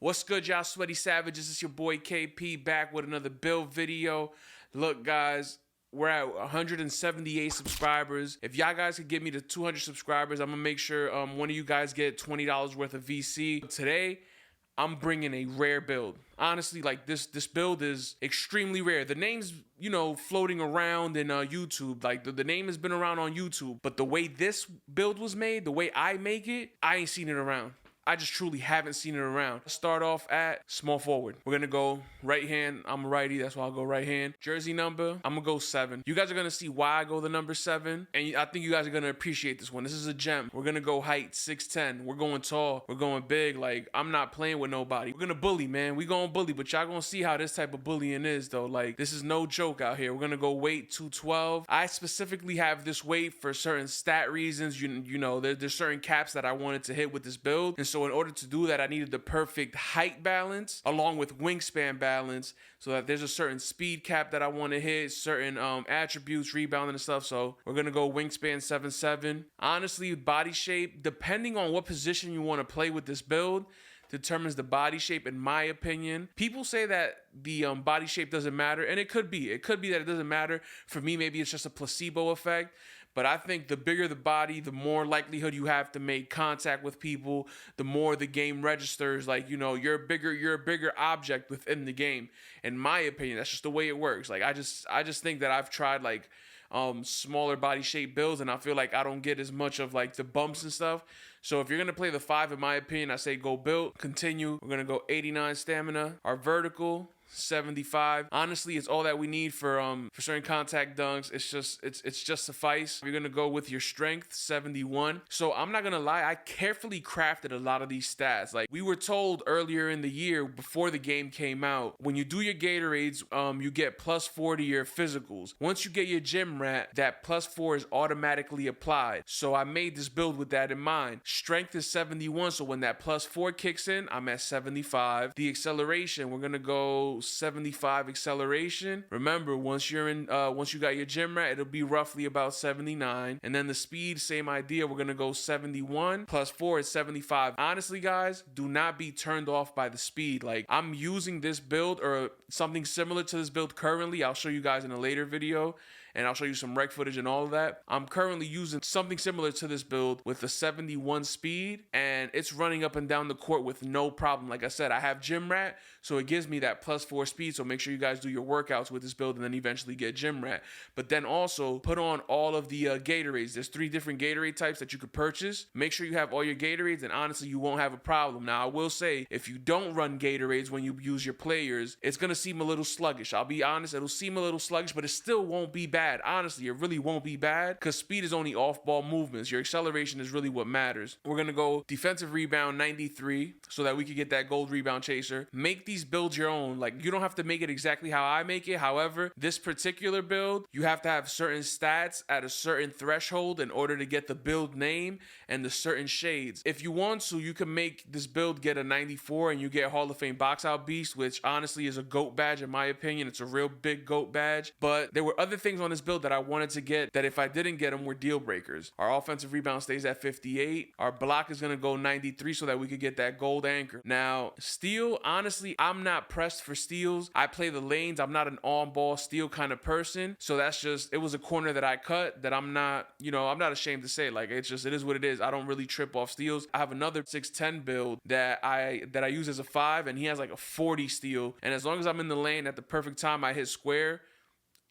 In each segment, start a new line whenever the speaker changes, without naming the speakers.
What's good, y'all sweaty savages? It's your boy KP back with another build video. Look, guys, we're at 178 subscribers. If y'all guys could get me to 200 subscribers, I'm gonna make sure one of you guys get $20 worth of VC. Today, I'm bringing a rare build. Honestly, like this build is extremely rare. The name's, floating around in YouTube. Like the name has been around on YouTube, but the way this build was made, the way I make it, I ain't seen it around. I just truly haven't seen it around. Start off at small forward. We're gonna go right hand. I'm a righty, that's why I'll go right hand. Jersey number, I'm gonna go 7. You guys are gonna see why I go the number 7, and I think you guys are gonna appreciate this one. This is a gem. We're gonna go height 6'10". We're going tall. We're going big. Like, I'm not playing with nobody. We're gonna bully, man. We gonna bully, but y'all gonna see how this type of bullying is, though. Like, this is no joke out here. We're gonna go weight 212. I specifically have this weight for certain stat reasons. There's certain caps that I wanted to hit with this build, and so in order to do that, I needed the perfect height balance along with wingspan balance, so that there's a certain speed cap that I want to hit, certain attributes, rebounding and stuff. So we're gonna go wingspan 7'7". Honestly, body shape, depending on what position you want to play with this build, determines the body shape, in my opinion. People say that the body shape doesn't matter, and it could be. It could be that it doesn't matter. For me, maybe it's just a placebo effect. But I think the bigger the body, the more likelihood you have to make contact with people, the more the game registers. Like, you're a bigger object within the game. In my opinion, that's just the way it works. Like, I just think that I've tried like smaller body shape builds, and I feel like I don't get as much of like the bumps and stuff. So if you're gonna play the 5, in my opinion, I say go build, continue. We're gonna go 89 stamina. Our vertical 75. Honestly, it's all that we need for certain contact dunks. It's just suffice. You're gonna go with your strength 71. So I'm not gonna lie, I carefully crafted a lot of these stats. Like, we were told earlier in the year before the game came out, when you do your Gatorades, you get +4 to your physicals. Once you get your gym rat, that +4 is automatically applied. So I made this build with that in mind. Strength is 71, so when that +4 kicks in, I'm at 75. The acceleration, we're gonna go 75 acceleration. Remember, once you got your gym rat, it'll be roughly about 79. And then the speed, same idea. We're gonna go 71 +4 is 75. Honestly, guys, do not be turned off by the speed. Like, I'm using this build or something similar to this build currently. I'll show you guys in a later video, and I'll show you some rec footage and all of that. I'm currently using something similar to this build with a 71 speed, and it's running up and down the court with no problem. Like I said, I have gym rat, so it gives me that +4 speed. So make sure you guys do your workouts with this build and then eventually get gym rat. But then also put on all of the Gatorades. There's 3 different Gatorade types that you could purchase. Make sure you have all your Gatorades, and honestly, you won't have a problem. Now, I will say, if you don't run Gatorades when you use your players, it's gonna seem a little sluggish. I'll be honest, it'll seem a little sluggish, but it still won't be bad. Honestly, it really won't be bad, because speed is only off-ball movements. Your acceleration is really what matters. We're gonna go defensive rebound 93, so that we can get that gold rebound chaser. Make these builds your own. Like, you don't have to make it exactly how I make it. However, this particular build, you have to have certain stats at a certain threshold in order to get the build name and the certain shades. If you want to, you can make this build get a 94 and you get Hall of Fame box out beast, which honestly is a GOAT badge in my opinion. It's a real big GOAT badge. But there were other things on this build that I wanted to get that if I didn't get them were deal breakers. Our offensive rebound stays at 58. Our block is going to go 93 so that we could get that gold anchor. Now, steal, honestly, I'm not pressed for steals. I play the lanes. I'm not an on-ball steal kind of person. So it was a corner that I cut that I'm not ashamed to say. Like, it is what it is. I don't really trip off steals. I have another 6'10" build that I use as a 5, and he has like a 40 steal. And as long as I'm in the lane at the perfect time, I hit square,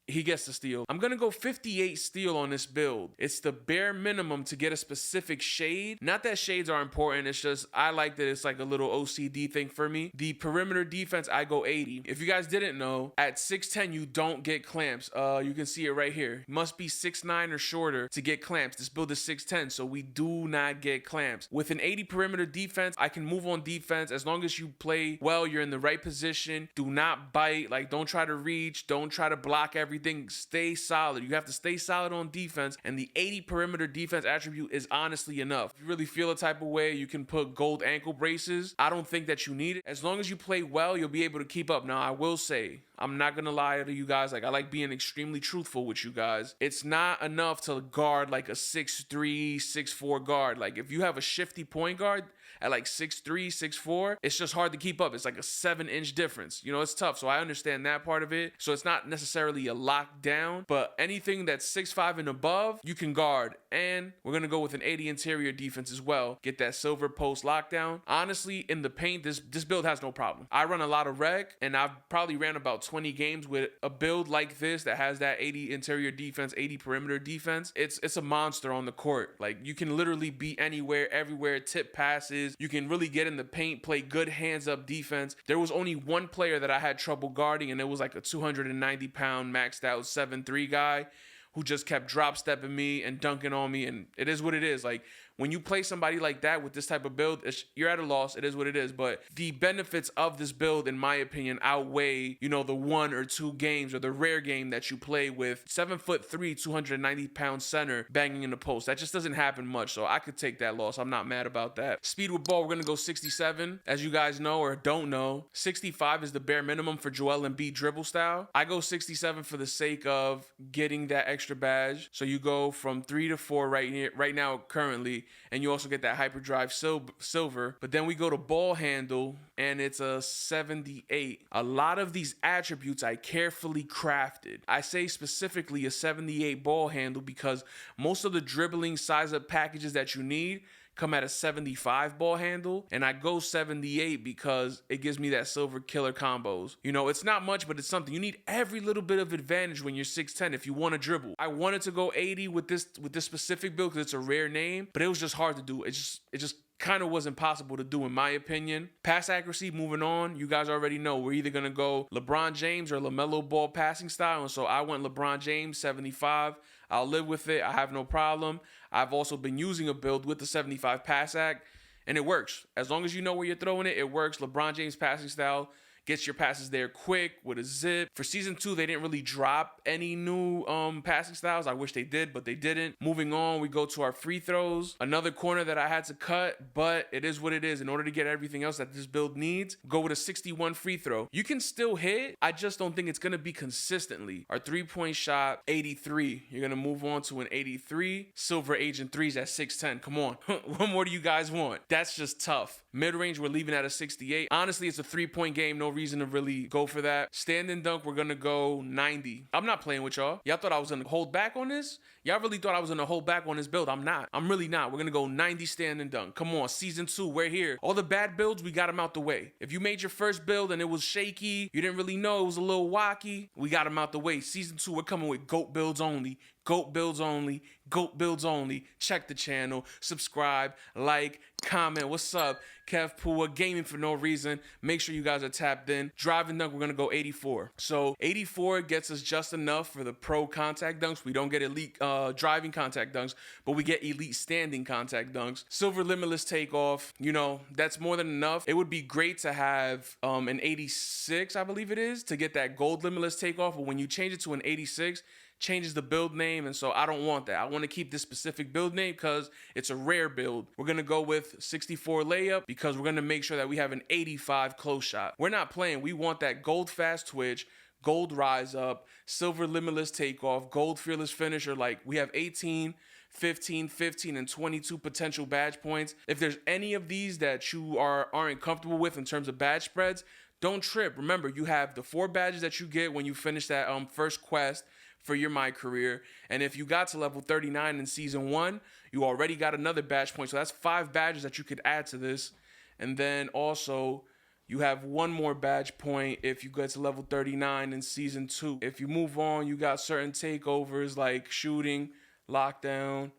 he gets the steal. I'm gonna go 58 steal on this build. It's the bare minimum to get a specific shade. Not that shades are important, it's just I like that it's like a little OCD thing for me. The perimeter defense, I go 80. If you guys didn't know, at 6'10", you don't get clamps. You can see it right here. Must be 6'9" or shorter to get clamps. This build is 6'10", so we do not get clamps. With an 80 perimeter defense, I can move on defense as long as you play well, you're in the right position. Do not bite. Like, don't try to reach. Don't try to block everything. Stay solid. You have to stay solid on defense, and the 80 perimeter defense attribute is honestly enough. If you really feel a type of way, you can put gold ankle braces. I don't think that you need it. As long as you play well, you'll be able to keep up. Now, I will say, I'm not gonna lie to you guys, like, I like being extremely truthful with you guys. It's not enough to guard like a 6'3", 6'4" guard. Like, if you have a shifty point guard, at like 6'3", 6'4", it's just hard to keep up. It's like a 7-inch difference. You know, it's tough. So I understand that part of it. So it's not necessarily a lockdown, but anything that's 6'5" and above, you can guard. And we're going to go with an 80 interior defense as well. Get that silver post lockdown. Honestly, in the paint, this build has no problem. I run a lot of rec, and I've probably ran about 20 games with a build like this that has that 80 interior defense, 80 perimeter defense. It's a monster on the court. Like, you can literally be anywhere, everywhere, tip passes. You can really get in the paint, play good hands-up defense. There was only one player that I had trouble guarding, and it was like a 290-pound maxed out 7'3" guy who just kept drop stepping me and dunking on me, and it is what it is. Like, when you play somebody like that with this type of build, you're at a loss. It is what it is. But the benefits of this build, in my opinion, outweigh, you know, the 1 or 2 games or the rare game that you play with 7'3", 290-pound center banging in the post. That just doesn't happen much. So I could take that loss. I'm not mad about that. Speed with ball, we're going to go 67. As you guys know or don't know, 65 is the bare minimum for Joel Embiid dribble style. I go 67 for the sake of getting that extra badge. So you go from 3 to 4 right now currently. And you also get that hyperdrive silver. But then we go to ball handle, and it's a 78. A lot of these attributes I carefully crafted. I say specifically a 78 ball handle because most of the dribbling size up packages that you need come at a 75 ball handle, and I go 78 because it gives me that silver killer combos. You know, it's not much, but it's something. You need every little bit of advantage when you're 6'10" if you want to dribble. I wanted to go 80 with this specific build because it's a rare name, but it was just hard to do. It just kind of wasn't possible to do, in my opinion. Pass accuracy, moving on. You guys already know we're either going to go LeBron James or LaMelo Ball passing style, and so I went LeBron James 75. I'll live with it. I have no problem. I've also been using a build with the 75 pass act, and it works. As long as you know where you're throwing it, it works. LeBron James passing style gets your passes there quick with a zip. For season 2, they didn't really drop any new passing styles. I wish they did, but they didn't. Moving on, we go to our free throws. Another corner that I had to cut, but it is what it is. In order to get everything else that this build needs, go with a 61 free throw. You can still hit. I just don't think it's going to be consistently. Our three-point shot, 83. You're going to move on to an 83. Silver Agent 3s at 6'10". Come on. What more do you guys want? That's just tough. Mid-range, we're leaving at a 68. Honestly, it's a 3-point game. No reason to really go for that. Stand and dunk, we're gonna go 90. I'm not playing with y'all. Y'all thought I was gonna hold back on this? Y'all really thought I was gonna hold back on this build? I'm not. I'm really not. We're gonna go 90 stand and dunk. Come on, season 2, we're here. All the bad builds, we got them out the way. If you made your first build and it was shaky, you didn't really know, it was a little wacky, we got them out the way. Season 2, we're coming with GOAT builds only. GOAT builds only. GOAT builds only. Check the channel. Subscribe. Like. Comment. What's up? Kev Pua. Gaming for no reason. Make sure you guys are tapped in. Driving dunk, we're going to go 84. So 84 gets us just enough for the pro contact dunks. We don't get elite driving contact dunks, but we get elite standing contact dunks. Silver limitless takeoff. You know, that's more than enough. It would be great to have an 86, I believe it is, to get that gold limitless takeoff. But when you change it to an 86, changes the build name, and so I don't want that. I want to keep this specific build name because it's a rare build. We're going to go with 64 layup because we're going to make sure that we have an 85 close shot. We're not playing. We want that gold fast twitch, gold rise up, silver limitless takeoff, gold fearless finisher. Like, we have 18, 15, 15, and 22 potential badge points. If there's any of these that you aren't comfortable with in terms of badge spreads, don't trip. Remember, you have the 4 badges that you get when you finish that first quest for your My Career. And if you got to level 39 in season 1, you already got another badge point. So that's 5 badges that you could add to this. And then also you have 1 more badge point if you get to level 39 in season 2. If you move on, you got certain takeovers like shooting, lockdown,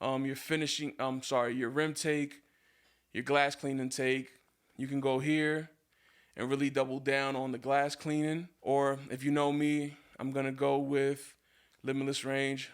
your rim take, your glass cleaning take. You can go here and really double down on the glass cleaning. Or if you know me, I'm going to go with limitless range,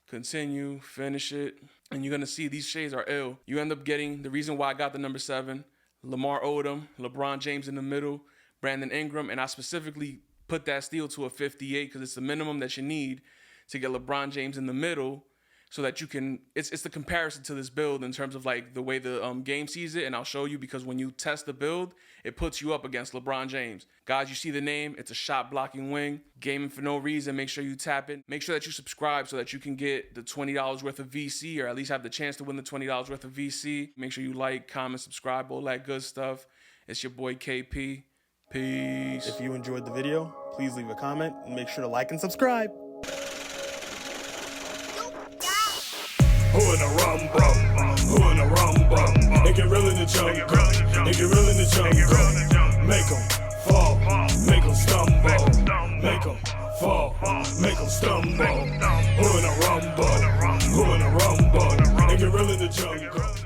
continue, finish it. And you're going to see these shades are ill. You end up getting the reason why I got the number 7, Lamar Odom, LeBron James in the middle, Brandon Ingram. And I specifically put that steal to a 58 because it's the minimum that you need to get LeBron James in the middle so that you can, it's the comparison to this build in terms of like the way the game sees it, and I'll show you, because when you test the build, it puts you up against LeBron James. Guys, you see the name, it's a shot blocking wing, gaming for no reason. Make sure you tap it. Make sure that you subscribe so that you can get the $20 worth of VC, or at least have the chance to win the $20 worth of VC. Make sure you like, comment, subscribe, all that good stuff. It's your boy KP. Peace.
If you enjoyed the video, please leave a comment and make sure to like and subscribe.
Who in the rumble? Who in the rumble? They get real in the jungle. They get real in the jungle. Make them fall, make them stumble. Make them fall, make them stumble. Who in the rumble? Who in the rumble? They get real in the jungle.